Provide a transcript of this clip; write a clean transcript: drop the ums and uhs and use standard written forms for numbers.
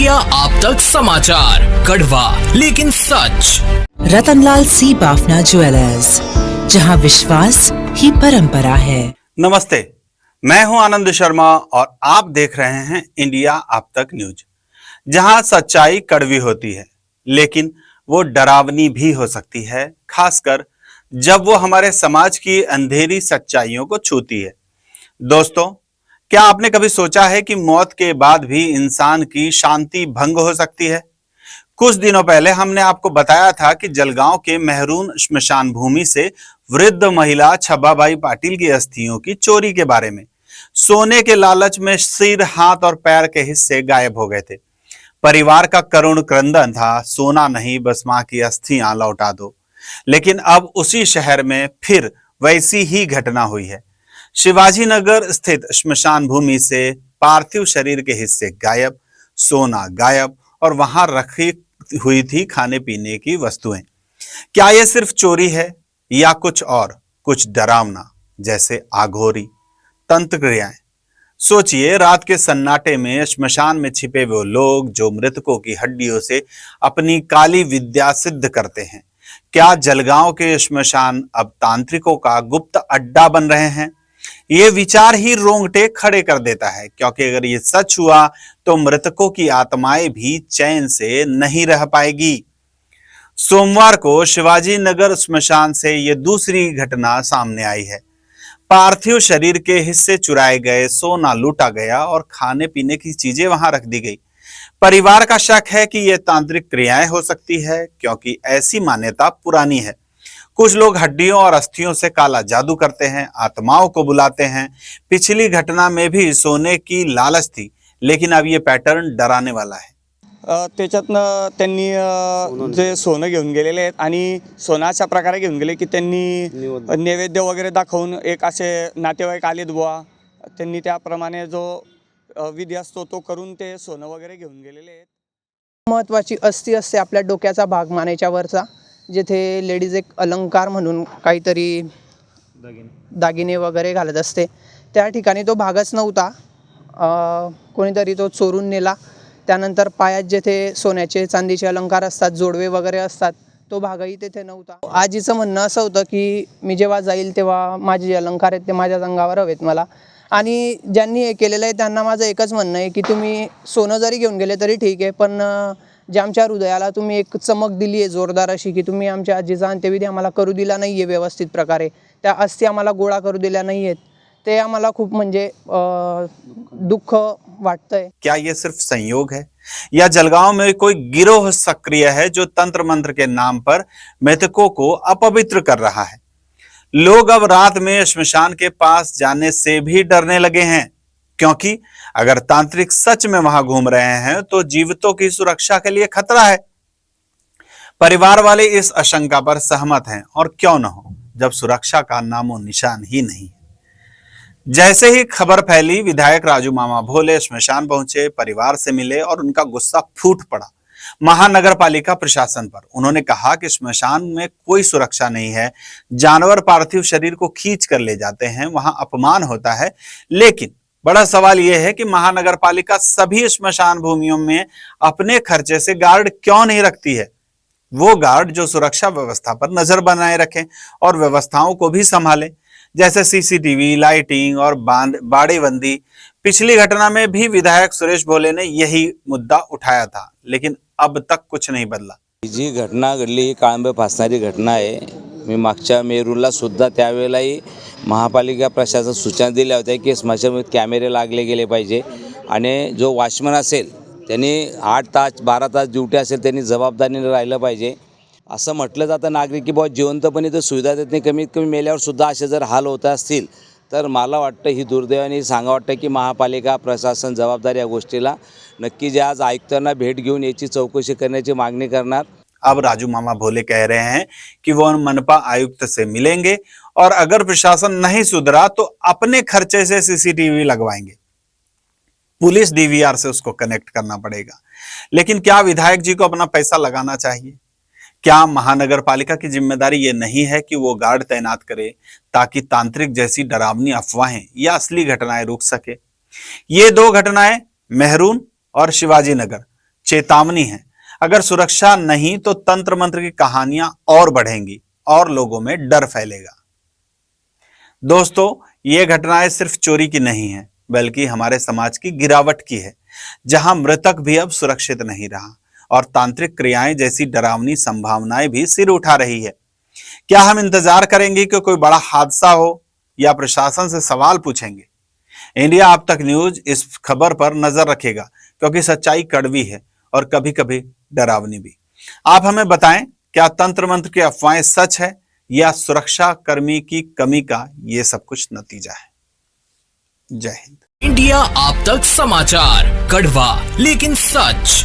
India आप तक समाचार, कड़वा लेकिन सच। रतनलाल सी बाफना ज्वेलर्स, जहां विश्वास ही परंपरा है। नमस्ते, मैं हूं आनंद शर्मा और आप देख रहे हैं इंडिया आप तक न्यूज, जहां सच्चाई कड़वी होती है लेकिन वो डरावनी भी हो सकती है, खासकर जब वो हमारे समाज की अंधेरी सच्चाइयों को छूती है। दोस्तों, क्या आपने कभी सोचा है कि मौत के बाद भी इंसान की शांति भंग हो सकती है? कुछ दिनों पहले हमने आपको बताया था कि जलगांव के मेहरून श्मशान भूमि से वृद्ध महिला छब्बाबाई पाटिल की अस्थियों की चोरी के बारे में। सोने के लालच में सिर, हाथ और पैर के हिस्से गायब हो गए थे। परिवार का करुण क्रंदन था, सोना नहीं बस मां की अस्थियां लौटा दो। लेकिन अब उसी शहर में फिर वैसी ही घटना हुई है। शिवाजी नगर स्थित श्मशान भूमि से पार्थिव शरीर के हिस्से गायब, सोना गायब और वहां रखी हुई थी खाने पीने की वस्तुएं। क्या यह सिर्फ चोरी है या कुछ और, कुछ डरावना, जैसे आघोरी तंत्र क्रियाएं? सोचिए, रात के सन्नाटे में श्मशान में छिपे वो लोग जो मृतकों की हड्डियों से अपनी काली विद्या सिद्ध करते हैं। क्या जलगांव के श्मशान अब तांत्रिकों का गुप्त अड्डा बन रहे हैं? ये विचार ही रोंगटे खड़े कर देता है, क्योंकि अगर ये सच हुआ तो मृतकों की आत्माएं भी चैन से नहीं रह पाएगी। सोमवार को शिवाजी नगर श्मशान से ये दूसरी घटना सामने आई है। पार्थिव शरीर के हिस्से चुराए गए, सोना लूटा गया और खाने पीने की चीजें वहां रख दी गई। परिवार का शक है कि यह तांत्रिक क्रियाएं हो सकती है, क्योंकि ऐसी मान्यता पुरानी है। कुछ लोग हड्डियों और अस्थियों से काला जादू करते हैं, आत्माओं को बुलाते हैं। पिछली घटना में भी सोने की लालच थी, लेकिन अब ये पैटर्न डराने वाला है। त्याच्यातनं त्यांनी जे सोनं घेऊन गेलेले आहेत आणि सोनं अशा प्रकारे घेऊन गेले की त्यांनी नैवेद्य वगैरे दाखवून एक असे नातेवाईक आलेत बुवा, त्यांनी त्याप्रमाणे जो विधी असतो तो करून ते सोनं वगैरे घेऊन गेलेले आहेत। महत्त्वाची अस्थी असते आपल्या डोक्याचा भाग मानेच्या वरचा, जिथे लेडीज एक अलंकार म्हणून काहीतरी दागिने वगैरे घालत असते। त्या ठिकाणी तो भागच नव्हता, कोणीतरी तो चोरून नेला। त्यानंतर पायात जेथे सोन्याचे चांदीचे अलंकार असतात, जोडवे वगैरे असतात, तो भागही तेथे नव्हता। आजीचं म्हणणं असं होतं की मी जेव्हा जाईल तेव्हा माझे जे अलंकार आहेत ते माझ्या अंगावर हवेत मला। आणि ज्यांनी हे केलेलं आहे त्यांना माझं एकच म्हणणं आहे की तुम्ही सोनं जरी घेऊन गेले तरी ठीक आहे, पण जे आमच्या हृदयाला तुम्ही एक चमक दिली आहे जोरदार अशी, की तुम्ही आमच्या आजीचा अंत्यविधी आम्हाला करू दिला नाही आहे व्यवस्थित प्रकारे, त्या अस्थी आम्हाला गोळा करू दिल्या नाही आहेत, ते आम्हाला खूप म्हणजे दुःख वाटतंय। क्या ये सिर्फ संयोग है या जलगांव में कोई गिरोह सक्रिय है जो तंत्र मंत्र के नाम पर मृतकों को अपवित्र कर रहा है? लोग अब रात में श्मशान के पास जाने से भी डरने लगे हैं, क्योंकि अगर तांत्रिक सच में वहां घूम रहे हैं तो जीवितों की सुरक्षा के लिए खतरा है। परिवार वाले इस आशंका पर सहमत हैं, और क्यों न हो जब सुरक्षा का नामो निशान ही नहीं। जैसे ही खबर फैली, विधायक राजू मामा भोले श्मशान पहुंचे, परिवार से मिले और उनका गुस्सा फूट पड़ा महानगर पालिका प्रशासन पर। उन्होंने कहा कि श्मशान में कोई सुरक्षा नहीं है, जानवर पार्थिव शरीर को खींच कर ले जाते हैं, वहां अपमान होता है। लेकिन बड़ा सवाल यह है कि महानगर पालिका सभी श्मशान भूमियों में अपने खर्चे से गार्ड क्यों नहीं रखती है? वो गार्ड जो सुरक्षा व्यवस्था पर नजर बनाए रखें और व्यवस्थाओं को भी संभालें, जैसे सीसीटीवी, लाइटिंग और बाड़ेबंदी। पिछली घटना में भी विधायक सुरेश भोले ने यही मुद्दा उठाया था, लेकिन अब तक कुछ नहीं बदला। जी घटना घडली ही काळंबे फासणारी घटना आहे। मी मागच्या मेरूरला सुद्धा त्यावेळेलाही महापालिका प्रशासन सूचना दिल्या होत्या की स्मशानभूमीत कॅमेरे लागले गेले पाहिजे आणि जो वॉचमन असेल त्यांनी 8 तास 12 तास ड्युटी असेल त्यांनी जबाबदारीने राहिलं पाहिजे। असं म्हटलं जातं नागरिक की बाबा जिवंतपणी तर सुविधा देत नाही, कमीत कमी मेल्यावर सुद्धा असे जर हाल होत असतील तर मला वाटतं ही दुर्दैवाने सांगा वाटतं की महापालिका प्रशासन जबाबदार या गोष्टीला नक्की जे आज आयुक्तांना भेट घेऊन याची चौकशी करण्याची मागणी करणार। अब राजू मामा भोले कह रहे हैं कि वो मनपा आयुक्त से मिलेंगे और अगर प्रशासन नहीं सुधरा तो अपने खर्चे से सीसीटीवी लगवाएंगे। पुलिस डीवीआर से उसको कनेक्ट करना पड़ेगा। लेकिन क्या विधायक जी को अपना पैसा लगाना चाहिए? क्या महानगर पालिका की जिम्मेदारी ये नहीं है कि वो गार्ड तैनात करे ताकि तांत्रिक जैसी डरावनी अफवाहें या असली घटनाएं रुक सके? ये दो घटनाएं मेहरून और शिवाजी नगर चेतावनी है। अगर सुरक्षा नहीं तो तंत्र मंत्र की कहानियां और बढ़ेंगी और लोगों में डर फैलेगा। दोस्तों, ये घटनाएं सिर्फ चोरी की नहीं है, बल्कि हमारे समाज की गिरावट की है, जहां मृतक भी अब सुरक्षित नहीं रहा और तांत्रिक क्रियाएं जैसी डरावनी संभावनाएं भी सिर उठा रही है। क्या हम इंतजार करेंगे कि कोई बड़ा हादसा हो या प्रशासन से सवाल पूछेंगे? इंडिया अब तक न्यूज इस खबर पर नजर रखेगा, क्योंकि सच्चाई कड़वी है और कभी कभी डरावनी भी। आप हमें बताएं, क्या तंत्र मंत्र की अफवाहें सच है या सुरक्षा कर्मी की कमी का ये सब कुछ नतीजा है? जय हिंद। इंडिया आप तक समाचार, कड़वा लेकिन सच।